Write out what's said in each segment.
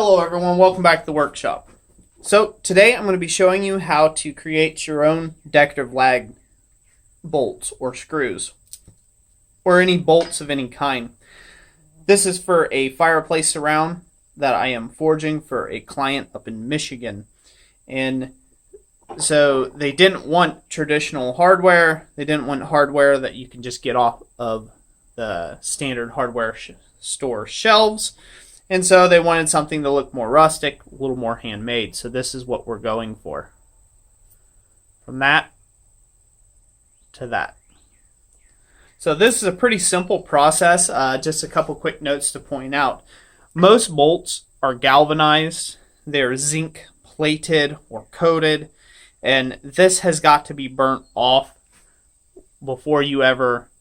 Hello everyone, welcome back to the workshop. So today I'm going to be showing you how to create your own decorative lag bolts or screws or any bolts of any kind. This is for a fireplace surround that I am forging for a client up in Michigan. And so they didn't want traditional hardware. They didn't want hardware that you can just get off of the standard hardware store shelves. And so they wanted something to look more rustic, a little more handmade. So this is what we're going for. From that to that. So this is a pretty simple process. Just a couple quick notes to point out. Most bolts are galvanized. They're zinc plated or coated. And this has got to be burnt off before you ever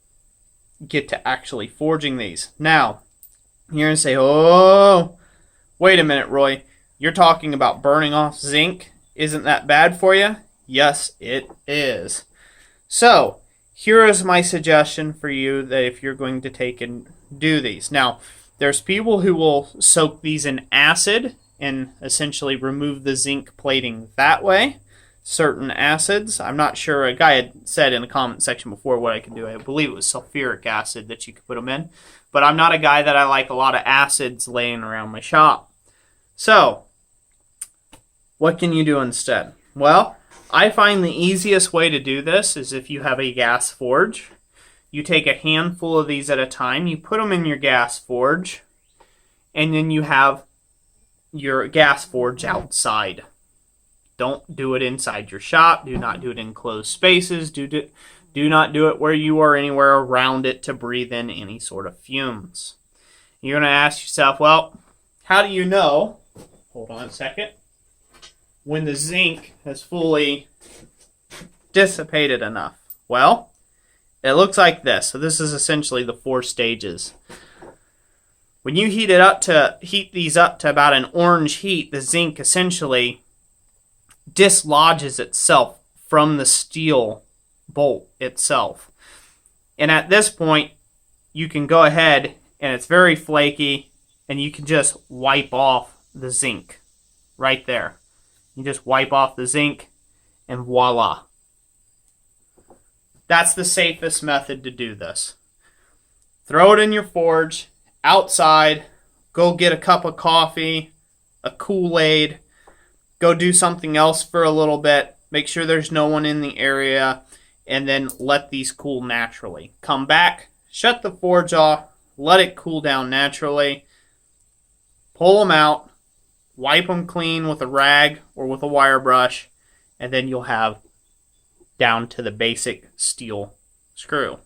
get to actually forging these. Now, you're going to say, oh, wait a minute, Roy. You're talking about burning off zinc. Isn't that bad for you? Yes, it is. So, here is my suggestion for you that if you're going to take and do these. Now, there's people who will soak these in acid and essentially remove the zinc plating that way. Certain acids. I'm not sure. A guy had said in the comment section before what I could do. I believe it was sulfuric acid that you could put them in. But I'm not a guy that I like a lot of acids laying around my shop. So, what can you do instead? Well, I find the easiest way to do this is if you have a gas forge. You take a handful of these at a time. You put them in your gas forge. And then you have your gas forge outside. Don't do it inside your shop. Do not do it in closed spaces. Do not do it where you are anywhere around it to breathe in any sort of fumes. You're going to ask yourself, well, how do you know, hold on a second, when the zinc has fully dissipated enough? Well, it looks like this. So this is essentially the 4 stages. When you heat these up to about an orange heat, the zinc essentially dislodges itself from the steel bolt itself. And at this point, you can go ahead, and it's very flaky, and you can just wipe off the zinc right there. You just wipe off the zinc, and voila. That's the safest method to do this. Throw it in your forge, outside, go get a cup of coffee, a Kool-Aid, go do something else for a little bit, make sure there's no one in the area, and then let these cool naturally. Come back, shut the forge off, let it cool down naturally, pull them out, wipe them clean with a rag or with a wire brush, and then you'll have down to the basic steel screw.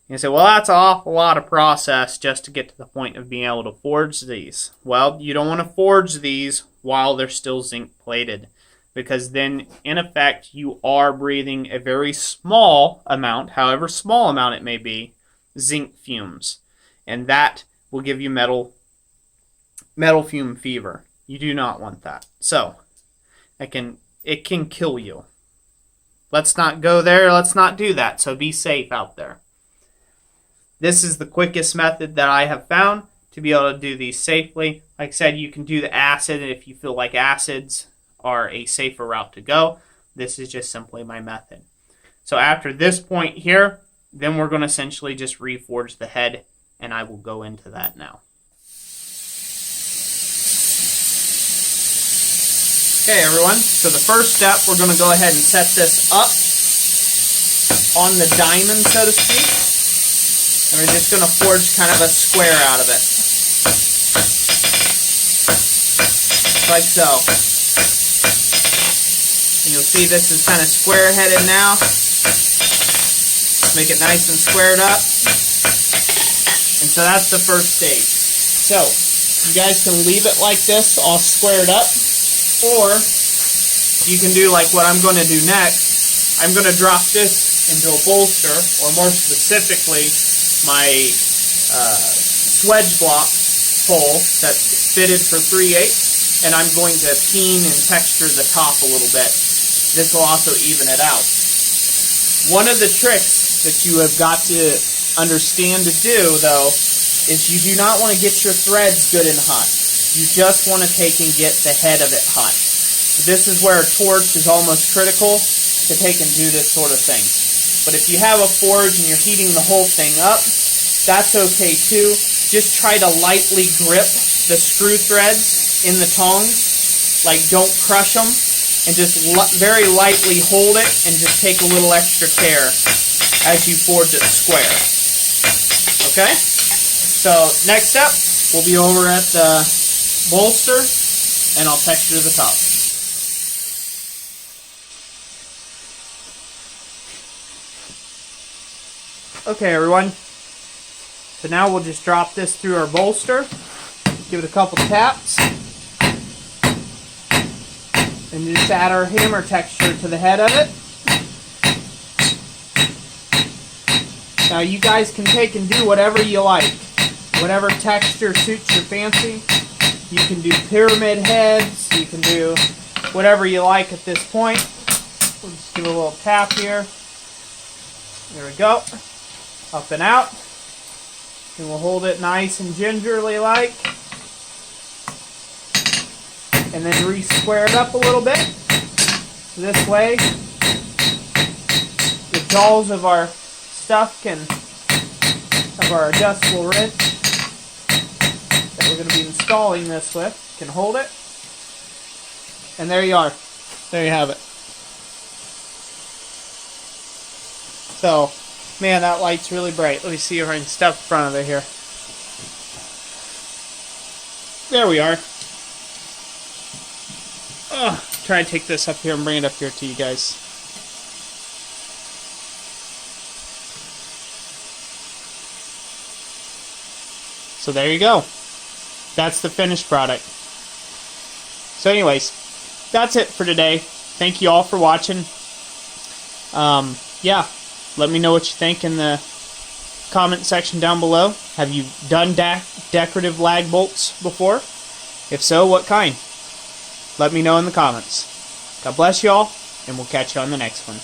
You say, well, that's an awful lot of process just to get to the point of being able to forge these. Well, you don't want to forge these while they're still zinc plated, because then in effect you are breathing a very small amount, however small amount it may be, zinc fumes, and that will give you metal fume fever. You do not want that. So it can kill you. Let's not go there. Let's not do that. So be safe out there. This is the quickest method that I have found to be able to do these safely. Like I said, you can do the acid if you feel like acids are a safer route to go. This is just simply my method. So after this point here, then we're going to essentially just reforge the head, and I will go into that now. Okay, everyone. So the first step, we're going to go ahead and set this up on the diamond, so to speak. And we're just going to forge kind of a square out of it. Like so. And you'll see this is kind of square-headed now. Make it nice and squared up. And so that's the first stage. So, you guys can leave it like this, all squared up. Or, you can do like what I'm going to do next. I'm going to drop this into a bolster, or more specifically, my swedge block hole that's fitted for 3/8, and I'm going to peen and texture the top a little bit. This will also even it out. One of the tricks that you have got to understand to do, though, is you do not want to get your threads good and hot. You just want to take and get the head of it hot. This is where a torch is almost critical to take and do this sort of thing. But if you have a forge and you're heating the whole thing up, that's okay too. Just try to lightly grip the screw threads in the tongs. Like, don't crush them. And just very lightly hold it and just take a little extra care as you forge it square. Okay? So next up, we'll be over at the bolster, and I'll texture the top. Okay, everyone. So now we'll just drop this through our bolster, give it a couple taps, and just add our hammer texture to the head of it. Now you guys can take and do whatever you like. Whatever texture suits your fancy. You can do pyramid heads, you can do whatever you like at this point. We'll just give it a little tap here. There we go. Up and out. And we'll hold it nice and gingerly like. And then re-square it up a little bit. So this way, the jaws of our stuff of our adjustable wrench that we're going to be installing this with can hold it. And there you are. There you have it. So, man, that light's really bright. Let me see if I can step in front of it here. There we are. Try to take this up here and bring it up here to you guys. So there you go. That's the finished product. So anyways, that's it for today. Thank you all for watching. Yeah, let me know what you think in the comment section down below. Have you done decorative lag bolts before? If so, what kind? Let me know in the comments. God bless you all, and we'll catch you on the next one.